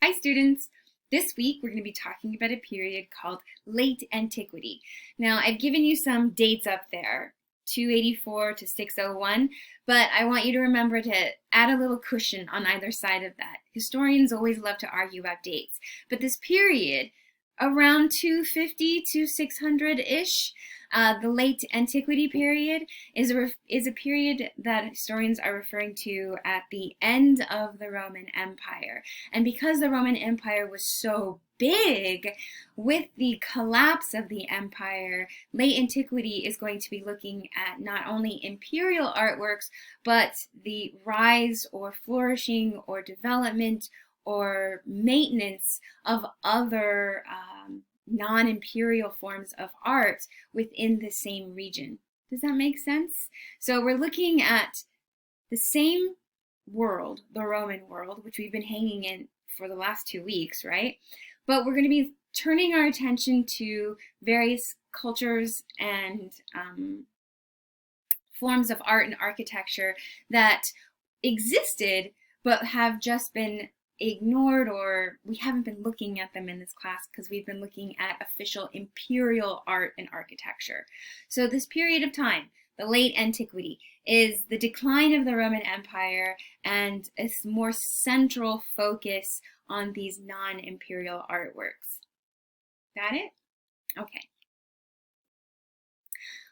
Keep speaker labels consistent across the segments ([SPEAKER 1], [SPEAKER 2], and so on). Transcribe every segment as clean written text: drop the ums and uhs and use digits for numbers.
[SPEAKER 1] Hi students! This week we're going to be talking about a period called Late Antiquity. Now I've given you some dates up there, 284 to 601, but I want you to remember to add a little cushion on either side of that. Historians always love to argue about dates, but this period, around 250 to 600-ish, the Late Antiquity period is a period that historians are referring to at the end of the Roman Empire. And because the Roman Empire was so big, with the collapse of the empire, Late Antiquity is going to be looking at not only imperial artworks, but the rise or flourishing or development or maintenance of other non-imperial forms of art within the same region. Does that make sense? So we're looking at the same world, the Roman world, which we've been hanging in for the last 2 weeks, right? But we're going to be turning our attention to various cultures and forms of art and architecture that existed but have just been ignored, or we haven't been looking at them in this class because we've been looking at official imperial art and architecture. So this period of time, the Late Antiquity, is the decline of the Roman Empire and a more central focus on these non-imperial artworks. Got it? Okay.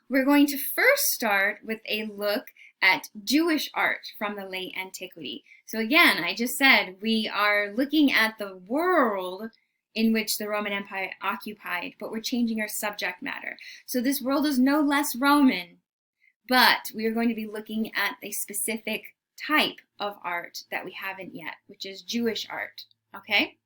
[SPEAKER 1] We're going to first start with a look at Jewish art from the Late Antiquity. So again, I just said we are looking at the world in which the Roman Empire occupied, but we're changing our subject matter. So this world is no less Roman, but we are going to be looking at a specific type of art that we haven't yet, which is Jewish art, okay?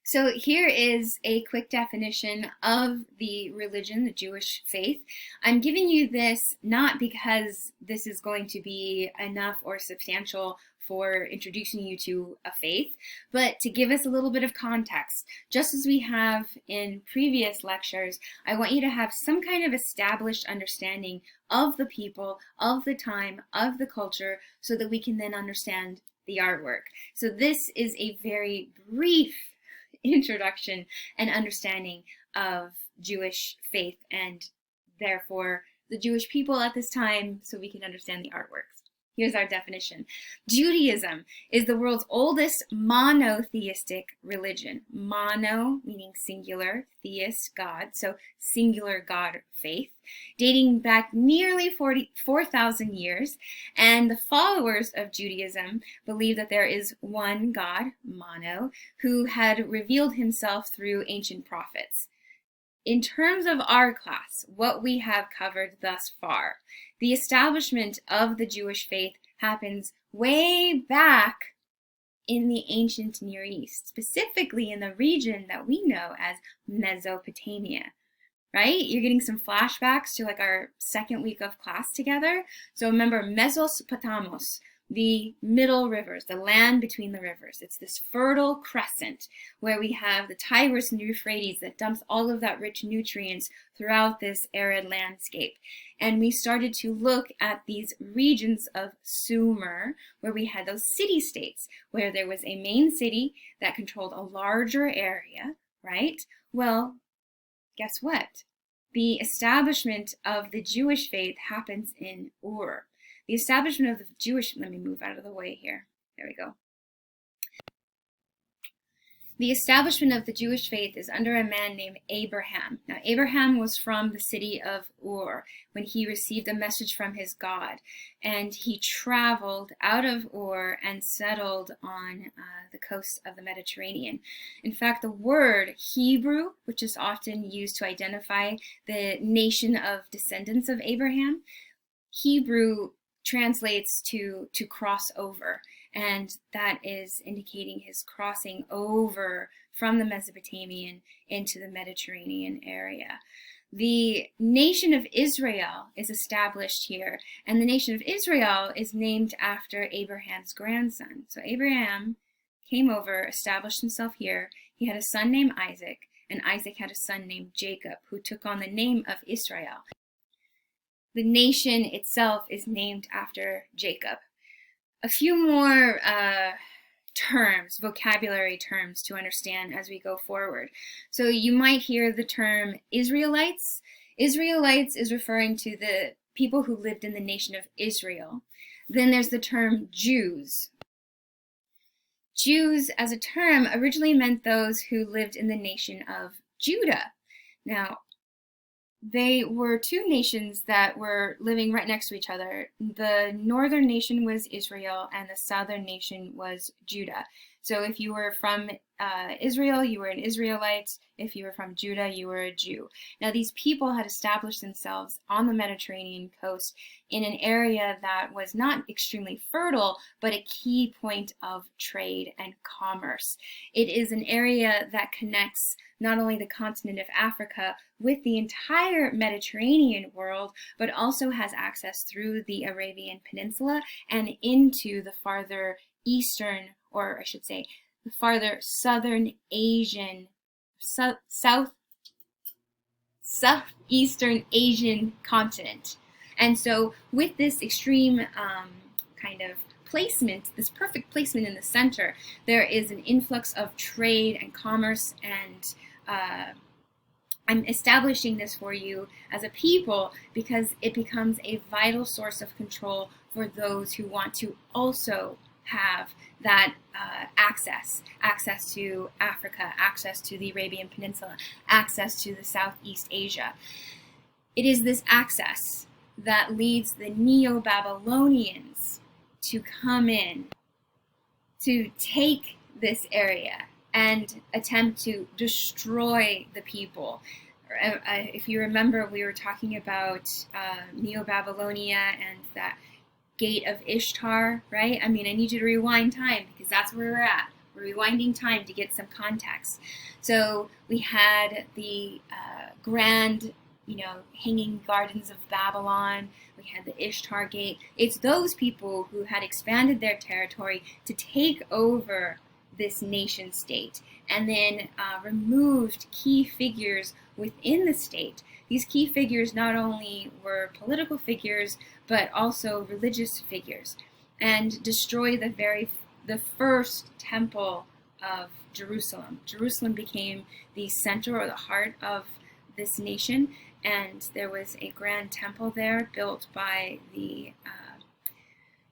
[SPEAKER 1] So here is a quick definition of the religion, the Jewish faith. I'm giving you this not because this is going to be enough or substantial for introducing you to a faith, but to give us a little bit of context. Just as we have in previous lectures, I want you to have some kind of established understanding of the people, of the time, of the culture, so that we can then understand the artwork. So this is a very brief introduction and understanding of Jewish faith and therefore the Jewish people at this time, so we can understand the artworks. Here's our definition. Judaism is the world's oldest monotheistic religion. Mono meaning singular, theist, God, so singular God faith, dating back nearly 4,000 years. And the followers of Judaism believe that there is one God, mono, who had revealed himself through ancient prophets. In terms of our class, what we have covered thus far, the establishment of the Jewish faith happens way back in the ancient Near East, specifically in the region that we know as Mesopotamia, right? You're getting some flashbacks to like our second week of class together. So remember Mesopotamos, the middle rivers, the land between the rivers. It's this fertile crescent where we have the Tigris and Euphrates that dumps all of that rich nutrients throughout this arid landscape. And we started to look at these regions of Sumer, where we had those city-states, where there was a main city that controlled a larger area, right? Well, guess what? The establishment of the Jewish faith happens in Ur. The establishment of the Jewish, let me move out of the way here. There we go. The establishment of the Jewish faith is under a man named Abraham. Now, Abraham was from the city of Ur when he received a message from his God. And he traveled out of Ur and settled on the coast of the Mediterranean. In fact, the word Hebrew, which is often used to identify the nation of descendants of Abraham, Hebrew translates to cross over, and that is indicating his crossing over from the Mesopotamian into the Mediterranean area. The nation of Israel is established here, and the nation of Israel is named after Abraham's grandson. So Abraham came over, established himself here. He had a son named Isaac, and Isaac had a son named Jacob, who took on the name of Israel. The nation itself is named after Jacob. A few more terms, vocabulary terms to understand as we go forward. So you might hear the term Israelites. Israelites is referring to the people who lived in the nation of Israel. Then there's the term Jews. Jews as a term originally meant those who lived in the nation of Judah. Now, they were two nations that were living right next to each other. The northern nation was Israel, and the southern nation was Judah. So if you were from Israel, you were an Israelite. If you were from Judah, you were a Jew. Now, these people had established themselves on the Mediterranean coast in an area that was not extremely fertile, but a key point of trade and commerce. It is an area that connects not only the continent of Africa with the entire Mediterranean world, but also has access through the Arabian Peninsula and into the farther eastern, or I should say, the farther southern Asian, southeastern Asian continent. And so with this extreme kind of placement, this perfect placement in the center, there is an influx of trade and commerce, and I'm establishing this for you as a people because it becomes a vital source of control for those who want to also have that access to Africa, access to the Arabian Peninsula, access to the Southeast Asia. It is this access that leads the Neo-Babylonians to come in, to take this area and attempt to destroy the people. If you remember, we were talking about Neo-Babylonia and that Gate of Ishtar, right? I mean, I need you to rewind time because that's where we're at. We're rewinding time to get some context. So we had the grand, hanging gardens of Babylon. We had the Ishtar Gate. It's those people who had expanded their territory to take over this nation state and then removed key figures within the state. These key figures not only were political figures, but also religious figures, and destroyed the first temple of Jerusalem. Jerusalem became the center or the heart of this nation, and there was a grand temple there built by the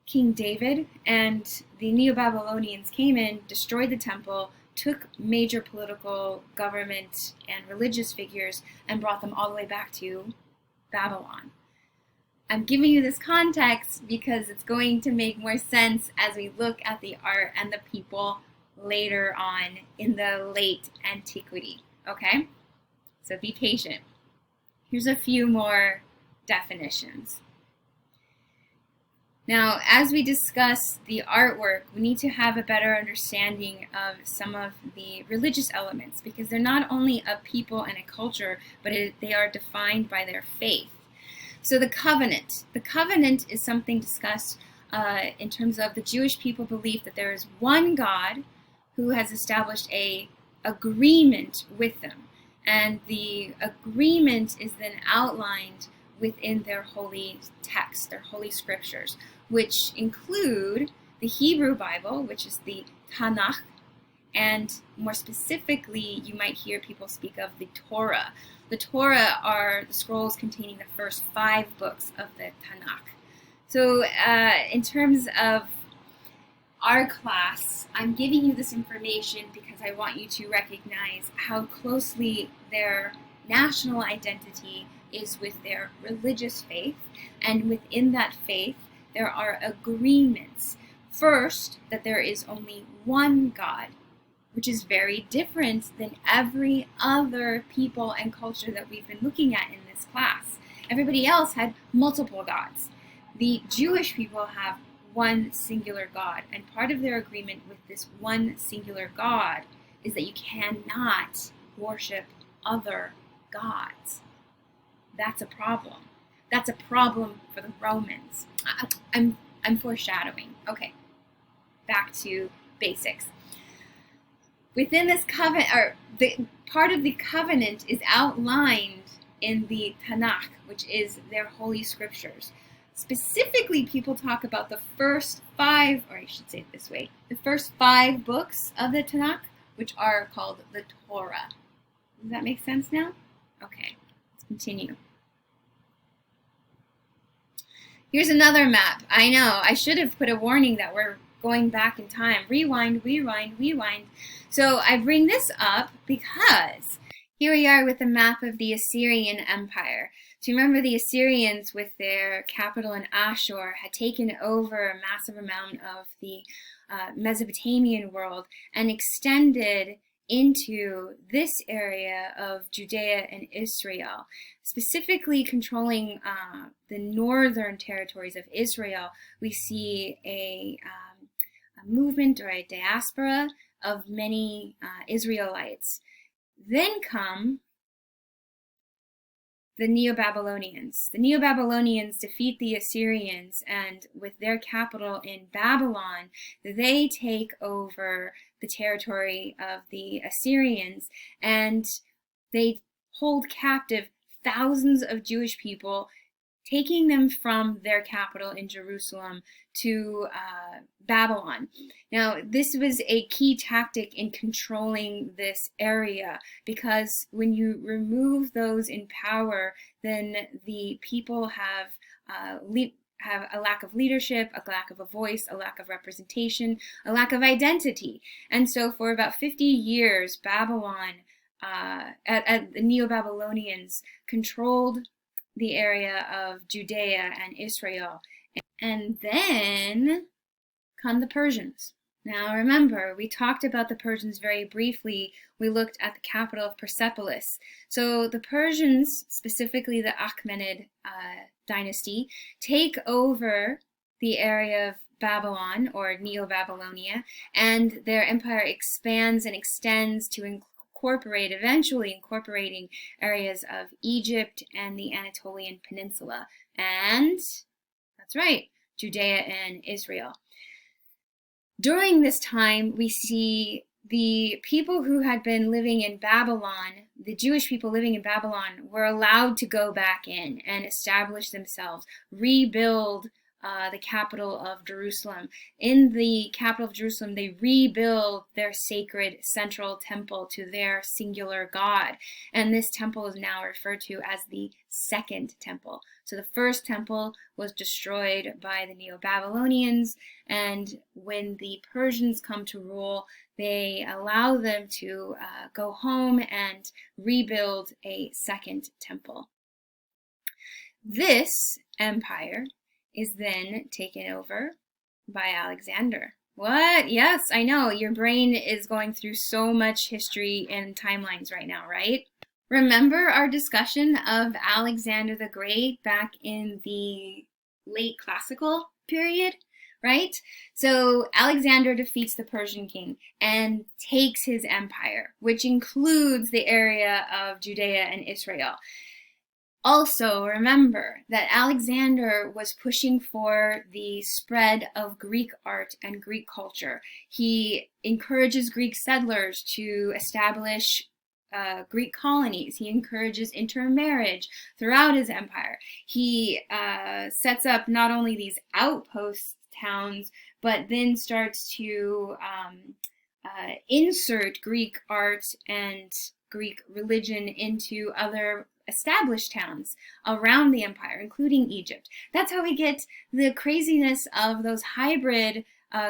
[SPEAKER 1] King David, and the Neo-Babylonians came in, destroyed the temple, took major political, government, and religious figures and brought them all the way back to Babylon. I'm giving you this context because it's going to make more sense as we look at the art and the people later on in the late antiquity, okay? So be patient. Here's a few more definitions. Now, as we discuss the artwork, we need to have a better understanding of some of the religious elements because they're not only a people and a culture, but they are defined by their faith. So the covenant. The covenant is something discussed in terms of the Jewish people belief that there is one God who has established an agreement with them. And the agreement is then outlined within their holy text, their holy scriptures, which include the Hebrew Bible, which is the Tanakh, and more specifically, you might hear people speak of the Torah. The Torah are the scrolls containing the first 5 books of the Tanakh. So in terms of our class, I'm giving you this information because I want you to recognize how closely their national identity is with their religious faith, and within that faith there are agreements. First, that there is only one God, which is very different than every other people and culture that we've been looking at in this class. Everybody else had multiple gods. The Jewish people have one singular God, and part of their agreement with this one singular God is that you cannot worship other gods. That's a problem. That's a problem for the Romans. I'm foreshadowing. Okay, back to basics. Within this covenant, or the part of the covenant is outlined in the Tanakh, which is their holy scriptures. Specifically, people talk about the first five, or I should say it this way, the first five books of the Tanakh, which are called the Torah. Does that make sense now? Okay, let's continue. Here's another map. I know, I should have put a warning that we're going back in time. Rewind, rewind, rewind. So I bring this up because here we are with a map of the Assyrian Empire. So you remember the Assyrians with their capital in Ashur had taken over a massive amount of the Mesopotamian world and extended into this area of Judea and Israel, specifically controlling the northern territories of Israel. We see a movement or a diaspora of many Israelites. Then come the Neo-Babylonians. The Neo-Babylonians defeat the Assyrians, and with their capital in Babylon, they take over the territory of the Assyrians, and they hold captive thousands of Jewish people, taking them from their capital in Jerusalem to Babylon. Now, this was a key tactic in controlling this area, because when you remove those in power, then the people have a lack of leadership, a lack of a voice, a lack of representation, a lack of identity. And so for about 50 years, Babylon, the Neo-Babylonians controlled the area of Judea and Israel. And then come the Persians. Now remember, we talked about the Persians very briefly. We looked at the capital of Persepolis. So the Persians, specifically the Achaemenid dynasty, take over the area of Babylon, or Neo-Babylonia, and their empire expands and extends to eventually incorporating areas of Egypt and the Anatolian Peninsula. And that's right, Judea and Israel. During this time, we see the people who had been living in Babylon, the Jewish people living in Babylon, were allowed to go back in and establish themselves, rebuild the capital of Jerusalem. In the capital of Jerusalem, they rebuild their sacred central temple to their singular God. And this temple is now referred to as the Second Temple. So the first temple was destroyed by the Neo-Babylonians, and when the Persians come to rule, they allow them to go home and rebuild a second temple. This empire is then taken over by Alexander. What? Yes, I know. Your brain is going through so much history and timelines right now, right? Remember our discussion of Alexander the Great back in the late classical period, right? So Alexander defeats the Persian king and takes his empire, which includes the area of Judea and Israel. Also, remember that Alexander was pushing for the spread of Greek art and Greek culture. He encourages Greek settlers to establish Greek colonies. He encourages intermarriage throughout his empire. He sets up not only these outpost towns, but then starts to insert Greek art and Greek religion into other established towns around the empire, including Egypt. That's how we get the craziness of those hybrid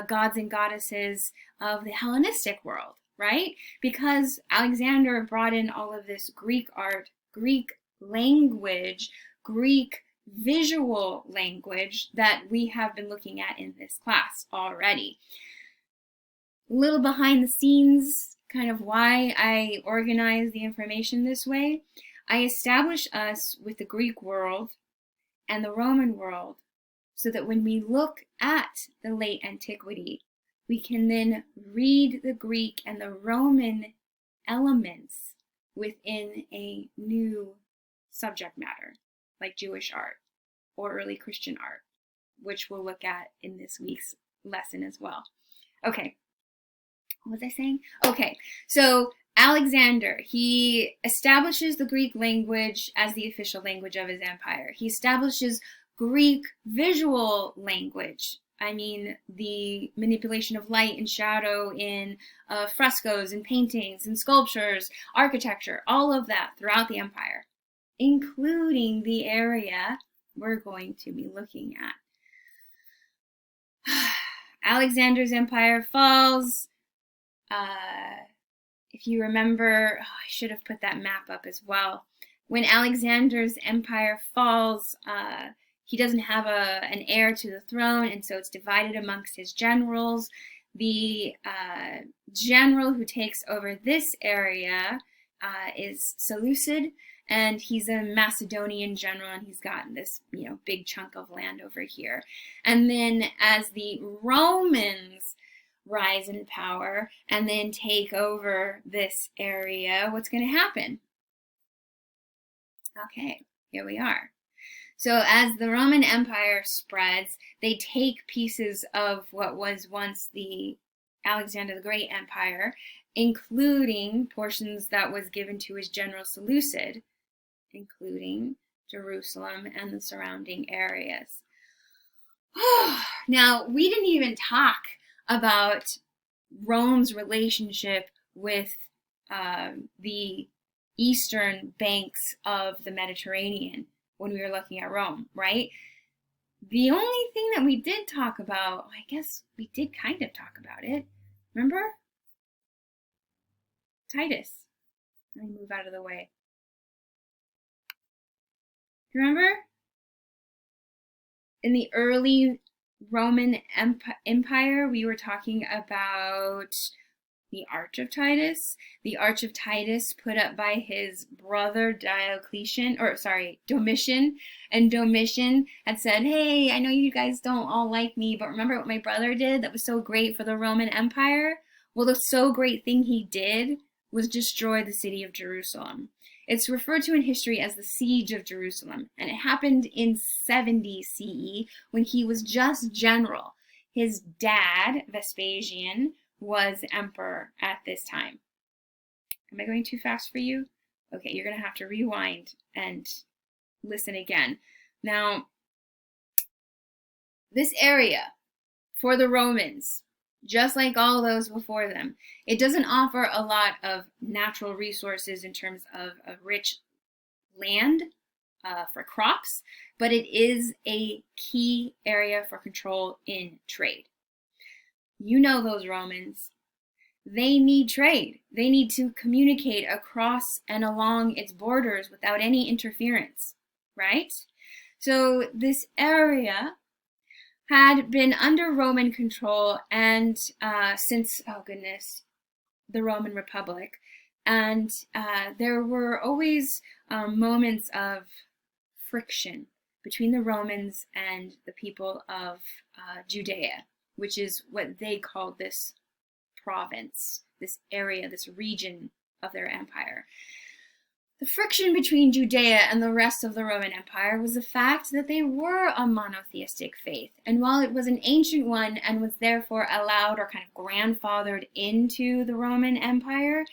[SPEAKER 1] gods and goddesses of the Hellenistic world, right? Because Alexander brought in all of this Greek art, Greek language, Greek visual language that we have been looking at in this class already. A little behind the scenes, kind of why I organize the information this way. I establish us with the Greek world and the Roman world so that when we look at the late antiquity, we can then read the Greek and the Roman elements within a new subject matter, like Jewish art or early Christian art, which we'll look at in this week's lesson as well. Okay, what was I saying? Okay, so Alexander, he establishes the Greek language as the official language of his empire. He establishes Greek visual language. I mean, the manipulation of light and shadow in frescoes and paintings and sculptures, architecture, all of that throughout the empire, including the area we're going to be looking at. Alexander's empire falls. If you remember, I should have put that map up as well. When Alexander's empire falls, he doesn't have an heir to the throne, and so it's divided amongst his generals. The general who takes over this area is Seleucid, and he's a Macedonian general, and he's got this, big chunk of land over here. And then as the Romans rise in power and then take over this area, what's going to happen? Okay, here we are. So as the Roman Empire spreads, they take pieces of what was once the Alexander the Great Empire, including portions that was given to his general Seleucid, including Jerusalem and the surrounding areas. Now, we didn't even talk about Rome's relationship with the eastern banks of the Mediterranean when we were looking at Rome, right? The only thing that we did talk about, I guess we did kind of talk about it. Remember? Titus. Let me move out of the way. Remember? In the early Roman Empire, we were talking about the Arch of Titus. The Arch of Titus put up by his brother Domitian. And Domitian had said, hey, I know you guys don't all like me, but remember what my brother did that was so great for the Roman Empire? Well, the so great thing he did was destroy the city of Jerusalem. It's referred to in history as the Siege of Jerusalem, and it happened in 70 CE when he was just general. His dad, Vespasian, was emperor at this time. Am I going too fast for you? Okay, you're going to have to rewind and listen again. Now, this area for the Romans, just like all those before them, it doesn't offer a lot of natural resources in terms of rich land for crops, but it is a key area for control in trade. You know those Romans. They need trade. They need to communicate across and along its borders without any interference, right? So this area had been under Roman control and since, the Roman Republic. And there were always moments of friction between the Romans and the people of Judea, which is what they called this province, this area, this region of their empire. The friction between Judea and the rest of the Roman Empire was the fact that they were a monotheistic faith. And while it was an ancient one and was therefore allowed or kind of grandfathered into the Roman Empire,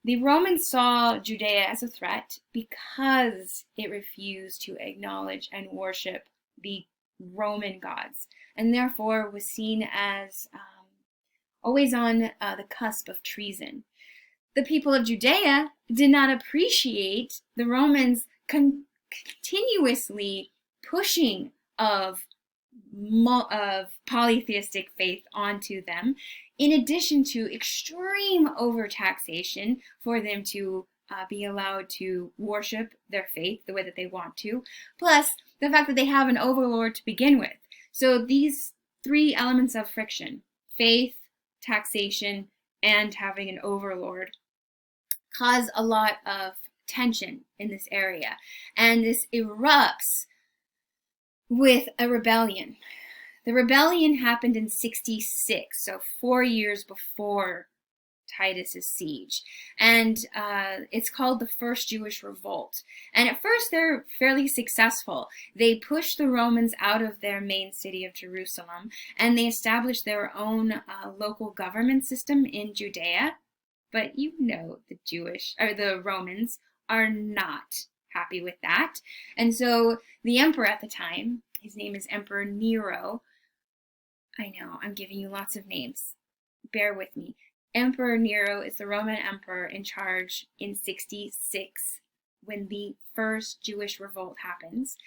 [SPEAKER 1] the Romans saw Judea as a threat because it refused to acknowledge and worship the Roman gods, and therefore was seen as always on the cusp of treason. The people of Judea did not appreciate the Romans continuously pushing of polytheistic faith onto them, in addition to extreme overtaxation for them to be allowed to worship their faith the way that they want to, plus the fact that they have an overlord to begin with. So these three elements of friction, faith, taxation, and having an overlord, cause a lot of tension in this area. And this erupts with a rebellion. The rebellion happened in 66, so 4 years before Titus's siege. And it's called the First Jewish Revolt. And at first they're fairly successful. They pushed the Romans out of their main city of Jerusalem, and they established their own local government system in Judea. But the Romans are not happy with that. And so the emperor at the time, His name is Emperor Nero. I know, I'm giving you lots of names. Bear with me. Emperor Nero is the Roman emperor in charge in 66 when the first Jewish revolt happens.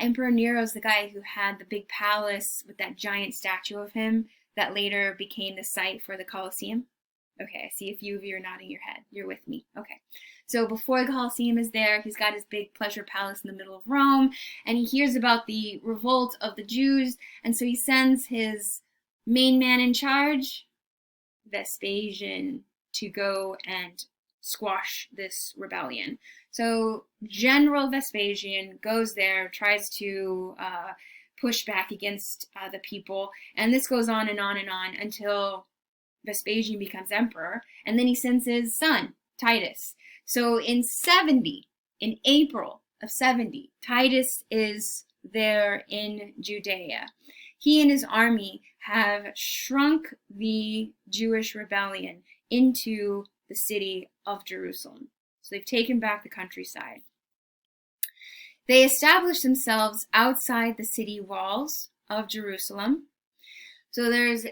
[SPEAKER 1] Emperor Nero is the guy who had the big palace with that giant statue of him that later became the site for the Colosseum. Okay, I see a few of you are nodding your head. You're with me. Okay. So before the Colosseum is there, he's got his big pleasure palace in the middle of Rome, and he hears about the revolt of the Jews, and so he sends his main man in charge, Vespasian, to go and squash this rebellion. So General Vespasian goes there, tries to push back against the people, and this goes on and on and on until Vespasian becomes emperor, and then he sends his son, Titus. So in April of 70, Titus is there in Judea. He and his army have shrunk the Jewish rebellion into the city of Jerusalem. So they've taken back the countryside. They established themselves outside the city walls of Jerusalem. So there's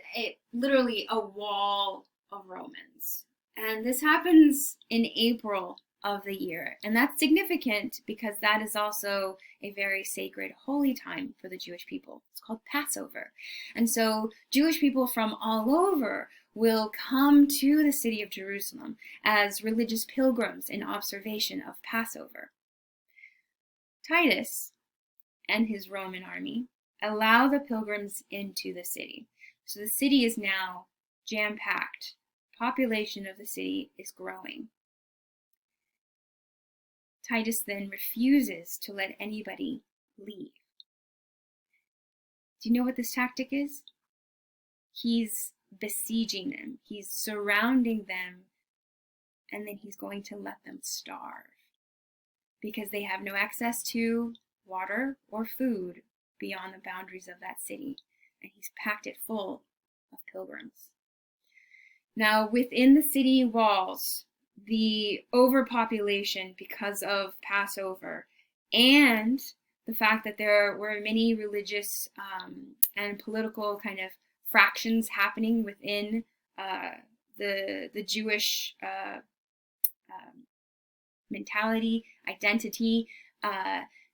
[SPEAKER 1] literally a wall of Romans. And this happens in April of the year. And that's significant because that is also a very sacred, holy time for the Jewish people. It's called Passover. And so Jewish people from all over will come to the city of Jerusalem as religious pilgrims in observation of Passover. Titus and his Roman army allow the pilgrims into the city. So the city is now jam-packed. Population of the city is growing. Titus then refuses to let anybody leave. Do you know what this tactic is? He's besieging them. He's surrounding them, and then he's going to let them starve because they have no access to water or food beyond the boundaries of that city. And he's packed it full of pilgrims. Now, within the city walls, the overpopulation because of Passover and the fact that there were many religious and political kind of fractions happening within the Jewish mentality, identity,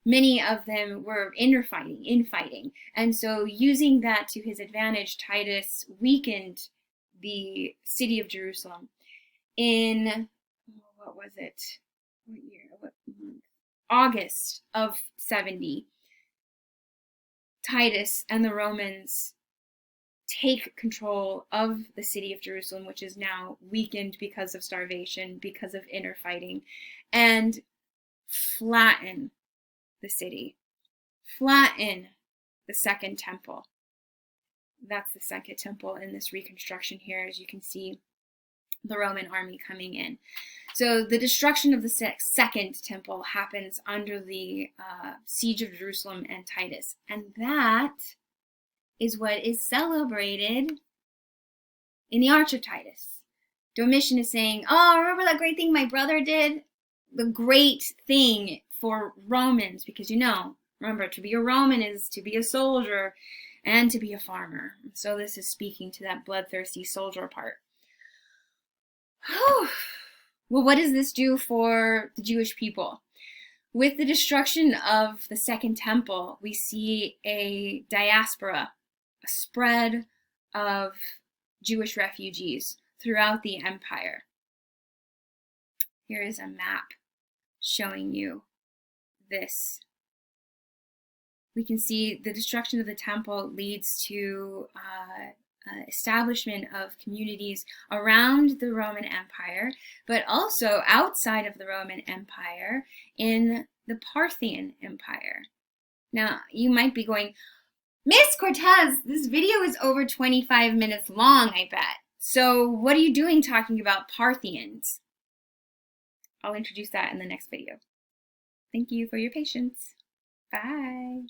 [SPEAKER 1] many of them were infighting. And so using that to his advantage, Titus weakened the city of Jerusalem in, what was it? What year? What month? August of 70. Titus and the Romans take control of the city of Jerusalem, which is now weakened because of starvation, because of inner fighting, and flatten the city, flatten the second temple. That's the second temple in this reconstruction here, as you can see the Roman army coming in. So the destruction of the second temple happens under the siege of Jerusalem and Titus. And that is what is celebrated in the Arch of Titus. Domitian is saying, oh, remember that great thing my brother did? The great thing for Romans, because remember, to be a Roman is to be a soldier and to be a farmer. So this is speaking to that bloodthirsty soldier part. Well, what does this do for the Jewish people? With the destruction of the Second Temple, we see a diaspora, a spread of Jewish refugees throughout the empire. Here is a map showing you this. We can see the destruction of the temple leads to establishment of communities around the Roman Empire, but also outside of the Roman Empire in the Parthian Empire. Now, you might be going, Miss Cortez, this video is over 25 minutes long, I bet. So what are you doing talking about Parthians? I'll introduce that in the next video. Thank you for your patience. Bye.